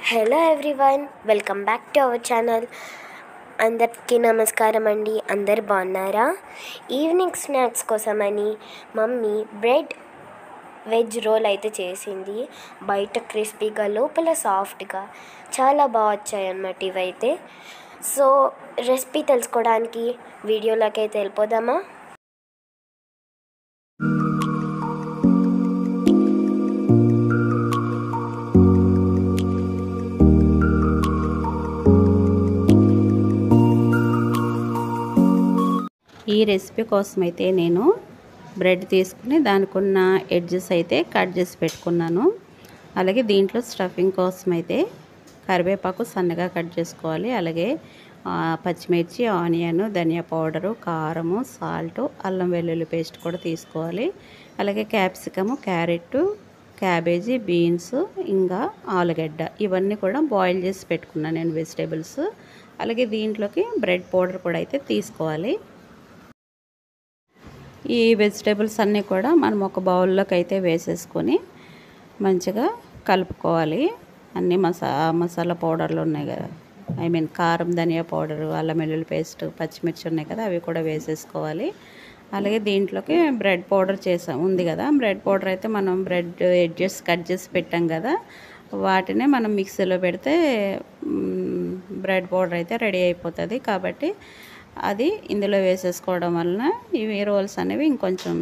Hello everyone, welcome back to our channel. అందరికీ నమస్కారం అండి. అందరు బాగున్నారా? ఈవినింగ్ స్నాక్స్ కోసమని మమ్మీ వెజ్ రోల్ అయితే చేసింది. బయట క్రిస్పీగా లోపల సాఫ్ట్గా చాలా బాగా వచ్చాయి అన్నమాట ఇవైతే. సో రెసిపీ తెలుసుకోవడానికి వీడియోలోకి అయితే వెళ్ళిపోదామా? ఈ రెసిపీ కోసం అయితే నేను బ్రెడ్ తీసుకుని దానికి ఉన్న ఎడ్జెస్ అయితే కట్ చేసి పెట్టుకున్నాను. అలాగే దీంట్లో స్టఫింగ్ కోసం అయితే కరివేపాకు సన్నగా కట్ చేసుకోవాలి. అలాగే పచ్చిమిర్చి, ఆనియన్, ధనియా పౌడరు, కారము, సాల్ట్, అల్లం వెల్లుల్లి పేస్ట్ కూడా తీసుకోవాలి. అలాగే క్యాప్సికము, క్యారెట్, క్యాబేజీ, బీన్స్, ఇంకా ఆలుగడ్డ ఇవన్నీ కూడా బాయిల్ చేసి పెట్టుకున్నాను నేను వెజిటేబుల్స్. అలాగే దీంట్లోకి బ్రెడ్ పౌడర్ కూడా అయితే తీసుకోవాలి. ఈ వెజిటేబుల్స్ అన్నీ కూడా మనం ఒక బౌల్లోకి అయితే వేసేసుకొని మంచిగా కలుపుకోవాలి. అన్నీ మసాలా పౌడర్లు ఉన్నాయి కదా, కారం, ధనియా పౌడరు, అల్లం వెల్లుల్లి పేస్ట్, పచ్చిమిర్చి ఉన్నాయి కదా, అవి కూడా వేసేసుకోవాలి. అలాగే దీంట్లోకి బ్రెడ్ పౌడర్ ఉంది కదా, బ్రెడ్ పౌడర్ అయితే మనం బ్రెడ్ ఎడ్జెస్ కట్ చేసి పెట్టాం కదా, వాటినే మనం మిక్సీలో పెడితే బ్రెడ్ పౌడర్ అయితే రెడీ అయిపోతుంది. కాబట్టి అది ఇందులో వేసేసుకోవడం వలన ఇవి రోల్స్ అనేవి ఇంకొంచెం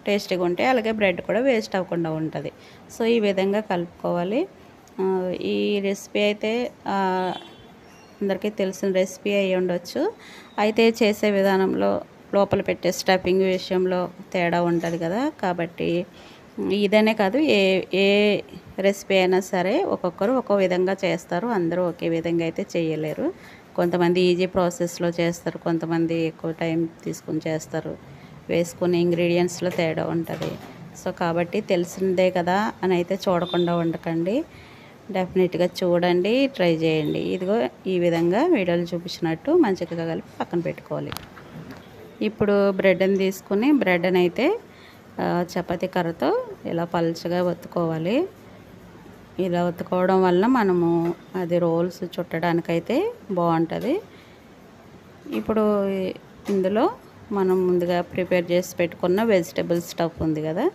టేస్టీగా ఉంటాయి. అలాగే బ్రెడ్ కూడా వేస్ట్ అవ్వకుండా ఉంటుంది. సో ఈ విధంగా కలుపుకోవాలి. ఈ రెసిపీ అయితే అందరికీ తెలిసిన రెసిపీ అయ్యి ఉండొచ్చు. అయితే చేసే విధానంలో లోపల పెట్టే స్టఫింగ్ విషయంలో తేడా ఉంటుంది కదా. కాబట్టి ఇదనే కాదు, ఏ రెసిపీ అయినా సరే ఒక్కొక్కరు ఒక్కో విధంగా చేస్తారు. అందరూ ఒకే విధంగా అయితే చేయలేరు. కొంతమంది ఈజీ ప్రాసెస్లో చేస్తారు, కొంతమంది ఎక్కువ టైం తీసుకుని చేస్తారు. వేసుకునే ఇంగ్రీడియంట్స్లో తేడా ఉంటుంది. సో కాబట్టి తెలిసిందే కదా అని అయితే చూడకుండా ఉండకండి. డెఫినెట్గా చూడండి, ట్రై చేయండి. ఇదిగో ఈ విధంగా వీడియోలు చూపించినట్టు మంచిగా కలిపి పక్కన పెట్టుకోవాలి. ఇప్పుడు బ్రెడ్ని తీసుకుని బ్రెడ్ని అయితే చపాతీ కర్రతో ఇలా పలుచగా ఒత్తుకోవాలి. ఇలా ఒత్తుకోవడం వల్ల మనము అది రోల్స్ చుట్టడానికైతే బాగుంటుంది. ఇప్పుడు ఇందులో మనం ముందుగా ప్రిపేర్ చేసి పెట్టుకున్న వెజిటేబుల్ స్టఫ్ ఉంది కదా,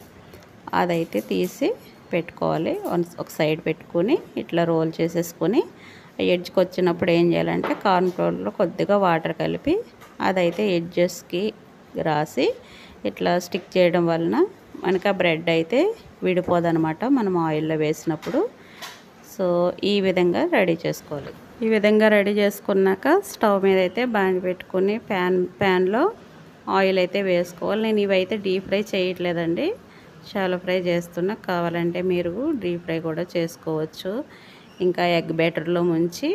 అదైతే తీసి పెట్టుకోవాలి. ఒక సైడ్ పెట్టుకొని ఇట్లా రోల్ చేసేసుకొని ఎడ్జ్కి వచ్చినప్పుడు ఏం చేయాలంటే కార్న్ ఫ్లోర్లో కొద్దిగా వాటర్ కలిపి అదైతే ఎడ్జెస్కి రాసి ఇట్లా స్టిక్ చేయడం వలన మనకి ఆ బ్రెడ్ అయితే విడిపోదనమాట మనం ఆయిల్లో వేసినప్పుడు. సో ఈ విధంగా రెడీ చేసుకోవాలి. ఈ విధంగా రెడీ చేసుకున్నాక స్టవ్ మీద అయితే బాండి పెట్టుకుని ప్యాన్లో ఆయిల్ అయితే వేసుకోవాలి. నేను ఇవైతే డీప్ ఫ్రై చేయట్లేదండి, షాలో ఫ్రై చేస్తున్నా. కావాలంటే మీరు డీప్ ఫ్రై కూడా చేసుకోవచ్చు. ఇంకా ఎగ్ బ్యాటర్లో ముంచి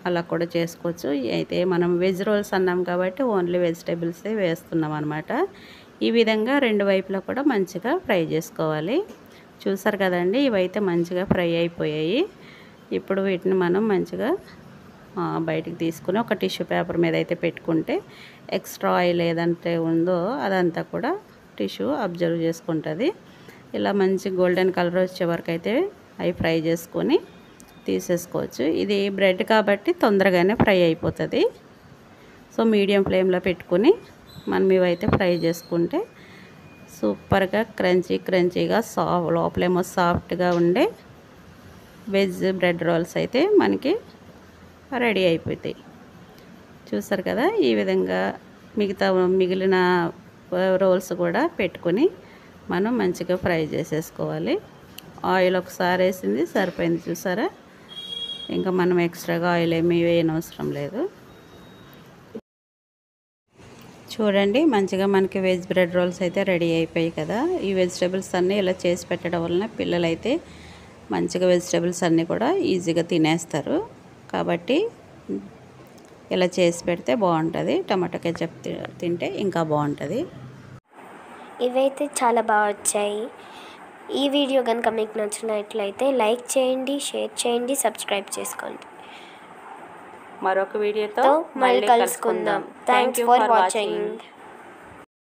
అలా కూడా చేసుకోవచ్చు. అయితే మనం వెజ్ రోల్స్ అన్నాం కాబట్టి ఓన్లీ వెజిటేబుల్సే వేస్తున్నాం అనమాట. ఈ విధంగా రెండు వైపులా కూడా మంచిగా ఫ్రై చేసుకోవాలి. చూసారు కదండి, ఇవైతే మంచిగా ఫ్రై అయిపోయాయి. ఇప్పుడు వీటిని మనం మంచిగా బయటికి తీసుకుని ఒక టిష్యూ పేపర్ మీద అయితే పెట్టుకుంటే ఎక్స్ట్రా ఆయిల్ ఏదంటే ఉందో అదంతా కూడా టిష్యూ అబ్జర్వ్ చేసుకుంటుంది. ఇలా మంచి గోల్డెన్ కలర్ వచ్చే వరకు అయితే అవి ఫ్రై చేసుకొని తీసేసుకోవచ్చు. ఇది బ్రెడ్ కాబట్టి తొందరగానే ఫ్రై అయిపోతుంది. సో మీడియం ఫ్లేమ్లో పెట్టుకుని మనం ఇవైతే ఫ్రై చేసుకుంటే సూపర్గా క్రంచీగా లోపలేమో సాఫ్ట్గా ఉండే వెజ్ బ్రెడ్ రోల్స్ అయితే మనకి రెడీ అయిపోతాయి. చూసారు కదా, ఈ విధంగా మిగిలిన రోల్స్ కూడా పెట్టుకొని మనం మంచిగా ఫ్రై చేసేసుకోవాలి. ఆయిల్ ఒకసారి వేసింది సరిపోయింది. చూసారా, ఇంకా మనం ఎక్స్ట్రాగా ఆయిల్ ఏమీ వేయనవసరం లేదు. చూడండి, మంచిగా మనకి వెజ్ బ్రెడ్ రోల్స్ అయితే రెడీ అయిపోయాయి కదా. ఈ వెజిటేబుల్స్ అన్నీ ఇలా చేసి పెట్టడం వలన పిల్లలైతే మంచిగా వెజిటేబుల్స్ అన్నీ కూడా ఈజీగా తినేస్తారు. కాబట్టి ఇలా చేసి పెడితే బాగుంటుంది. టమాటా కెచప్ తింటే ఇంకా బాగుంటుంది. ఇవైతే చాలా బాగా వచ్చాయి. ఈ వీడియో కనుక మీకు నచ్చినట్లయితే లైక్ చేయండి, షేర్ చేయండి, సబ్స్క్రైబ్ చేసుకోండి. మరొక వీడియోతో మళ్ళీ కలుసుకుందాం. Thanks for watching.